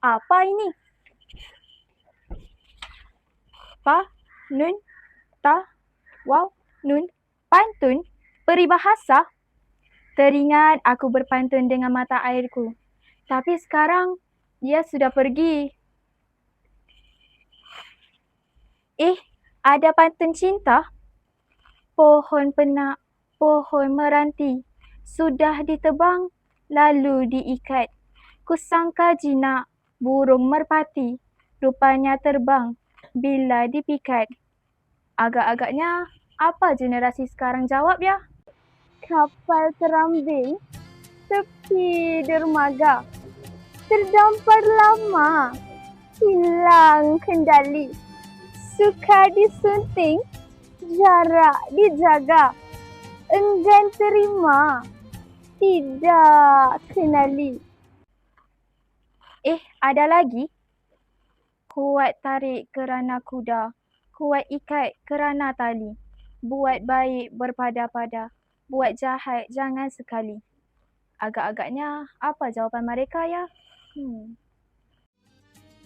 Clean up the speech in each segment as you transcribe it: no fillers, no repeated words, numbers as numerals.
Apa ini? Pa, nun, ta, waw, nun. Pantun? Peribahasa? Teringat aku berpantun dengan mata airku. Tapi sekarang dia sudah pergi. Ada pantun cinta? Pohon penak, pohon meranti, sudah ditebang, lalu diikat. Kusangka jinak, burung merpati, rupanya terbang bila dipikat. Agak-agaknya, apa generasi sekarang jawab ya? Kapal terambing, tepi dermaga, terdampar lama, hilang kendali. Suka disunting, jarak dijaga, enggan terima, tidak kenali. Ada lagi. Kuat tarik kerana kuda, kuat ikat kerana tali. Buat baik berpada-pada, buat jahat jangan sekali. Agak-agaknya apa jawapan mereka ya?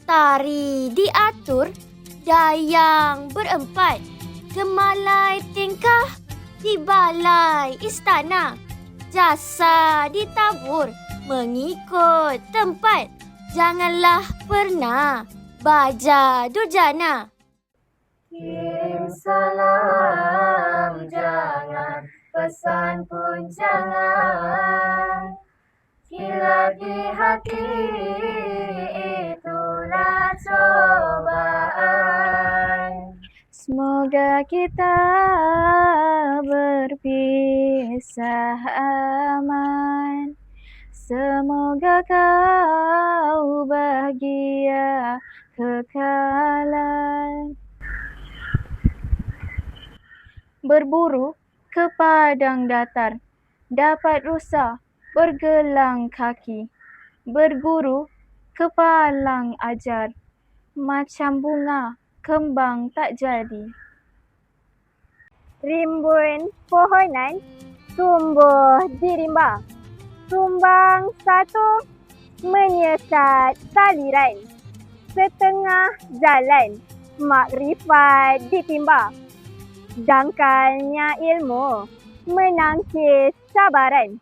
Tari diatur, dayang berempat, gemalai tingkah di balai istana. Jasa ditabur mengikut tempat, janganlah pernah baja durjana. Kirim salam jangan, pesan pun jangan. Kilat di hati itulah cobaan. Semoga kita berpisah aman. Semoga kau bahagia kekalan. Berburu ke padang datar, dapat rusa bergelang kaki. Berguru ke palang ajar, macam bunga kembang tak jadi. Rimbun pohonan tumbuh di rimba. Tumbang satu menyesat saliran. Setengah jalan makrifat ditimba. Dangkalnya ilmu menangkis cabaran.